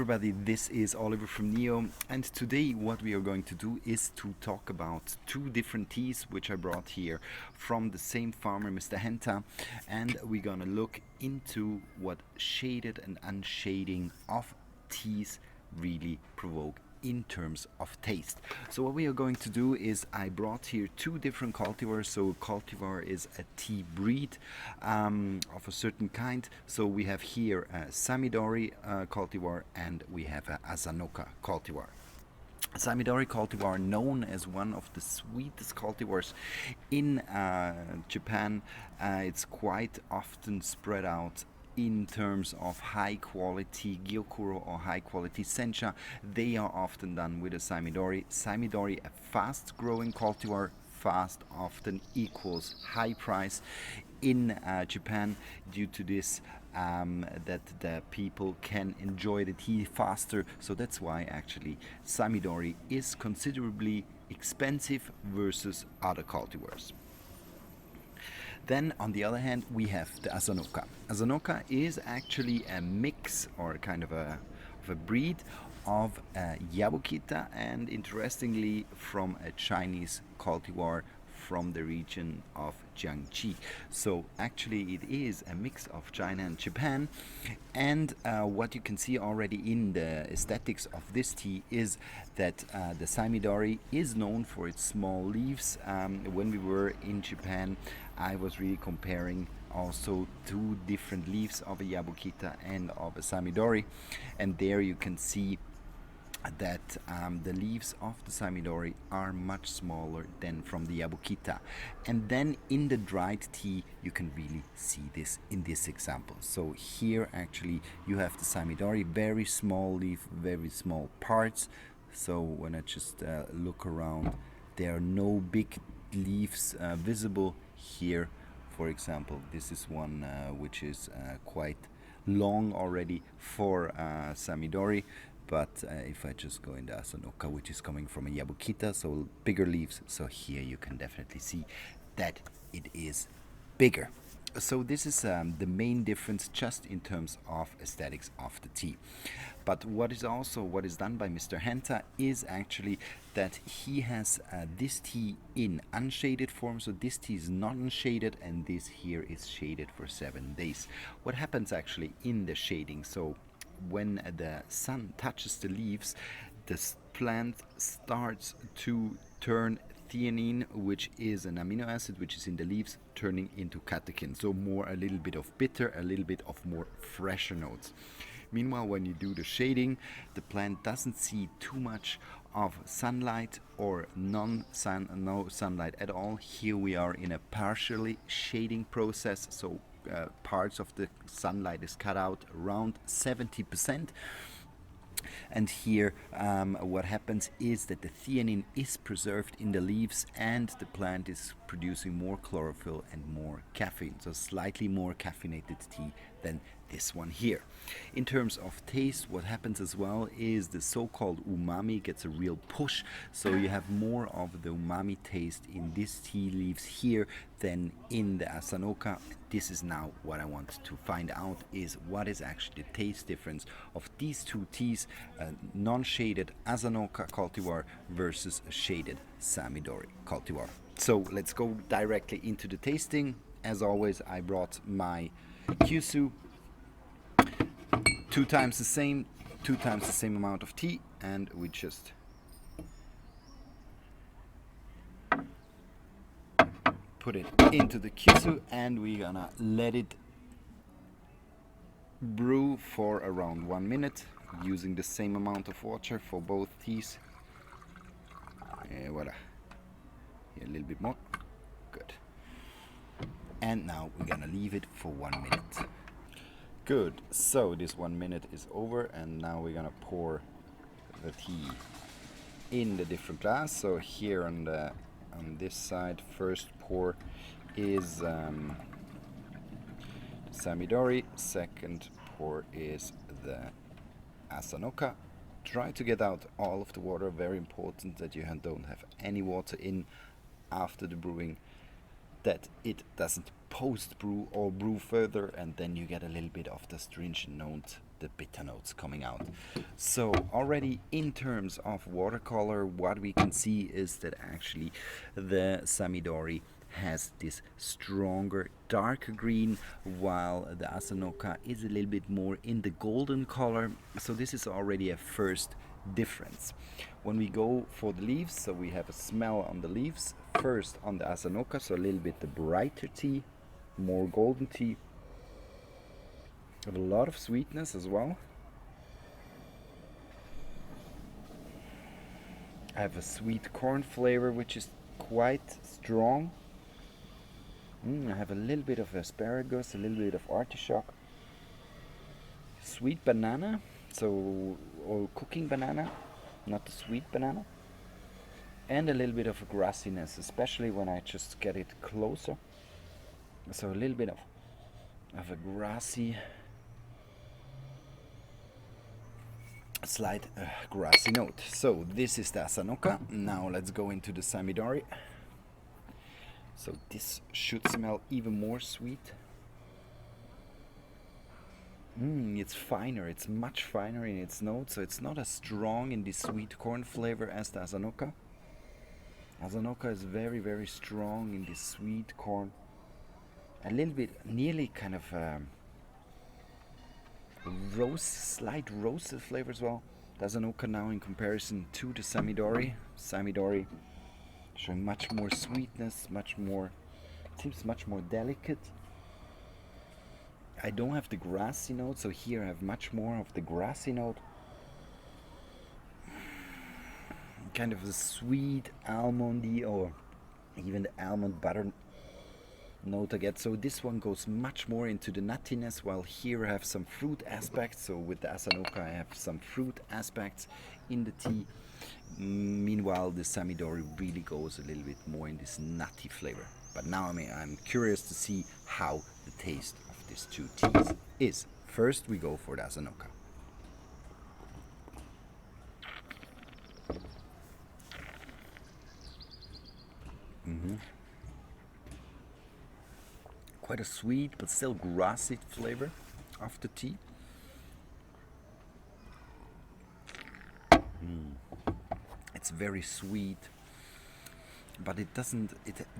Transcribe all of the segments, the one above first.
everybody, this is Oliver from Neo, and today what we are going to do is to talk about two different teas which I brought here from the same farmer, Mr. Henta, and we're gonna look into what shaded and unshading of teas really provoke in terms of taste. So what we are going to do is I brought here two different cultivars. So cultivar is a tea breed of a certain kind. So we have here a Samidori cultivar and we have a Asanoka cultivar. Samidori cultivar, known as one of the sweetest cultivars in Japan. It's quite often spread out in terms of high quality Gyokuro or high quality Sencha. They are often done with a Samidori. Samidori, a fast growing cultivar. Fast often equals high price in Japan, due to this that the people can enjoy the tea faster. So that's why actually Samidori is considerably expensive versus other cultivars. Then, on the other hand, we have the Asanoka. Asanoka is actually a mix or kind of a breed of Yabukita, and interestingly from a Chinese cultivar from the region of Jiangxi. So actually it is a mix of China and Japan, and what you can see already in the aesthetics of this tea is that the Samidori is known for its small leaves. When we were in Japan, I was really comparing also two different leaves of a Yabukita and of a Samidori, and there you can see that the leaves of the Samidori are much smaller than from the Yabukita. And then in the dried tea you can really see this in this example. So here actually you have the Samidori, very small leaf, very small parts. So when I just look around, there are no big leaves visible here. For example, this is one which is quite long already for Samidori. But if I just go into Asanoka, which is coming from a Yabukita, so bigger leaves, so here you can definitely see that it is bigger. So this is the main difference just in terms of aesthetics of the tea. But what is done by Mr. Henta is actually that he has this tea in unshaded form. So this tea is not unshaded, and this here is shaded for 7 days. What happens actually in the shading? So when the sun touches the leaves, the plant starts to turn theanine, which is an amino acid which is in the leaves, turning into catechin. So more a little bit of bitter, a little bit of more fresher notes. Meanwhile, when you do the shading, the plant doesn't see too much of sunlight or no sunlight at all. Here we are in a partially shading process, so parts of the sunlight is cut out around 70%. And here what happens is that the theanine is preserved in the leaves and the plant is producing more chlorophyll and more caffeine, so slightly more caffeinated tea than this one here. In terms of taste, what happens as well is the so-called umami gets a real push, so you have more of the umami taste in these tea leaves here than in the Asanoka. This is now what I want to find out, is what is actually the taste difference of these two teas, non-shaded Asanoka cultivar versus a shaded Samidori cultivar. So let's go directly into the tasting. As always, I brought my Kyushu, two times the same amount of tea, and we just put it into the Kyushu and we're gonna let it brew for around 1 minute, using the same amount of water for both teas. Voila. Here, a little bit more. Good. And now we're gonna leave it for 1 minute. Good. So this 1 minute is over, and now we're gonna pour the tea in the different glass. So here on this side, first pour is Samidori. Second pour is the Asanoka. Try to get out all of the water. Very important that you don't have any water in after the brewing, that it doesn't post brew or brew further, and then you get a little bit of the astringent note the bitter notes coming out. So already in terms of watercolor, what we can see is that actually the Samidori has this stronger darker green, while the Asanoka is a little bit more in the golden color. So this is already a first difference. When we go for the leaves, so we have a smell on the leaves. First on the Asanoka, so a little bit the brighter tea, more golden tea. Have a lot of sweetness as well. I have a sweet corn flavor which is quite strong. I have a little bit of asparagus, a little bit of artichoke. Sweet banana, or cooking banana, not the sweet banana. And a little bit of grassiness, especially when I just get it closer. So a little bit of a grassy, slight grassy note. So this is the Asanoka. Now let's go into the Samidori. So this should smell even more sweet. It's finer, it's much finer in its note, so it's not as strong in the sweet corn flavor as the Asanoka. Asanoka is very, very strong in the sweet corn. A little bit, nearly kind of slight roasted flavor as well. The Asanoka now in comparison to the Samidori. Samidori showing much more sweetness, seems much more delicate. I don't have the grassy note, so here I have much more of the grassy note. Kind of the sweet almondy or even the almond butter note I get. So this one goes much more into the nuttiness, while here I have some fruit aspects. So with the Asanoka I have some fruit aspects in the tea. Meanwhile the Samidori really goes a little bit more in this nutty flavor. But now I'm curious to see how the taste of these two teas is. First we go for the Asanoka. Quite a sweet but still grassy flavor of the tea. It's very sweet, but it doesn't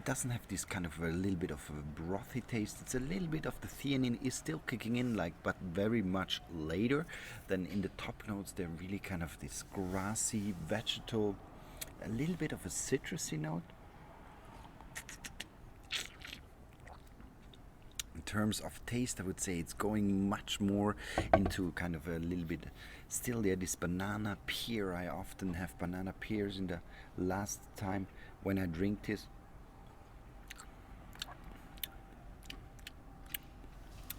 have this kind of a little bit of a brothy taste. It's a little bit of the theanine is still kicking in, but very much later than in the top notes. They're really kind of this grassy, vegetal, a little bit of a citrusy note. In terms of taste, I would say it's going much more into kind of a little bit, still there, this banana pear. I often have banana pears in the last time when I drink this.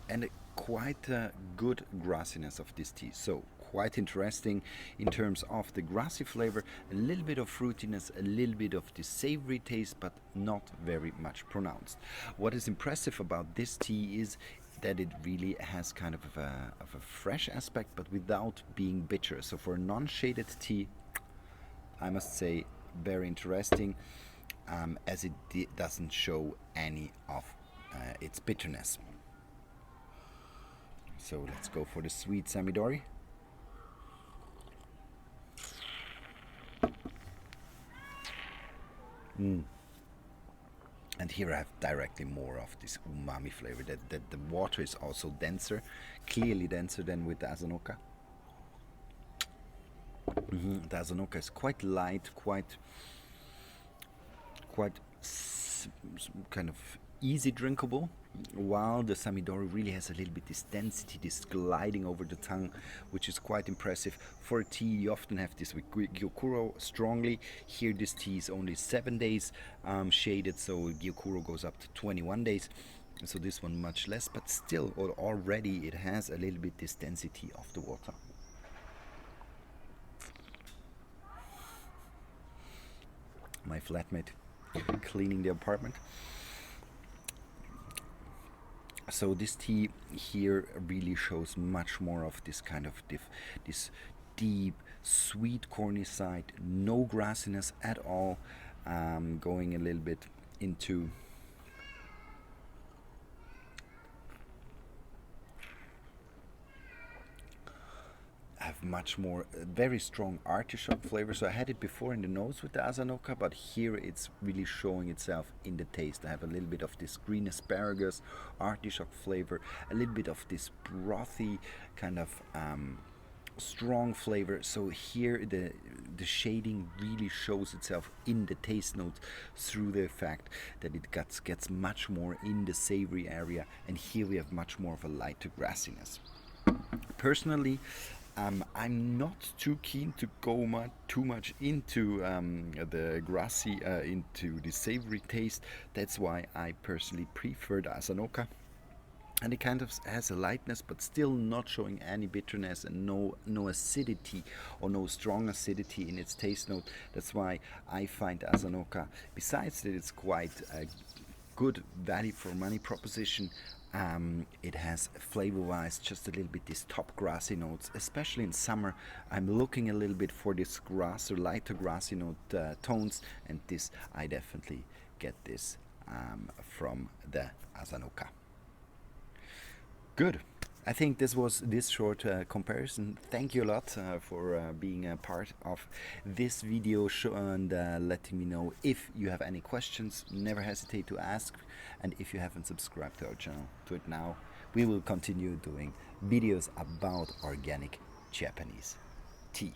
And quite a good grassiness of this tea. So quite interesting in terms of the grassy flavor, a little bit of fruitiness, a little bit of the savory taste, but not very much pronounced. What is impressive about this tea is that it really has kind of a fresh aspect, but without being bitter. So for a non-shaded tea, I must say very interesting, as it doesn't show any of its bitterness. So let's go for the sweet Samidori. And here I have directly more of this umami flavor. That the water is also denser, clearly denser than with the Asanoka. The Asanoka is quite light, quite kind of easy drinkable, while the Samidori really has a little bit this density, this gliding over the tongue, which is quite impressive. For a tea, you often have this with Gyokuro strongly. Here this tea is only 7 days shaded, so Gyokuro goes up to 21 days. So this one much less, but still already it has a little bit this density of the water. My flatmate cleaning the apartment. So this tea here really shows much more of this kind of this deep, sweet, corny side, no grassiness at all, going a little bit into much more very strong artichoke flavor. So I had it before in the nose with the Asanoka, but here it's really showing itself in the taste. I have a little bit of this green asparagus, artichoke flavor, a little bit of this brothy kind of strong flavor. So here the shading really shows itself in the taste notes through the fact that it gets much more in the savory area, and here we have much more of a lighter grassiness. Personally, I'm not too keen to go too much into the grassy, into the savory taste. That's why I personally prefer the Asanoka. And it kind of has a lightness, but still not showing any bitterness, and no acidity or no strong acidity in its taste note. That's why I find Asanoka, besides that it's quite a good value for money proposition, it has flavor-wise just a little bit these top grassy notes, especially in summer. I'm looking a little bit for this grass or lighter grassy note tones, and this I definitely get this from the Asanoka. Good. I think this was this short comparison. Thank you a lot for being a part of this video and letting me know. If you have any questions, never hesitate to ask. And if you haven't subscribed to our channel, do it now. We will continue doing videos about organic Japanese tea.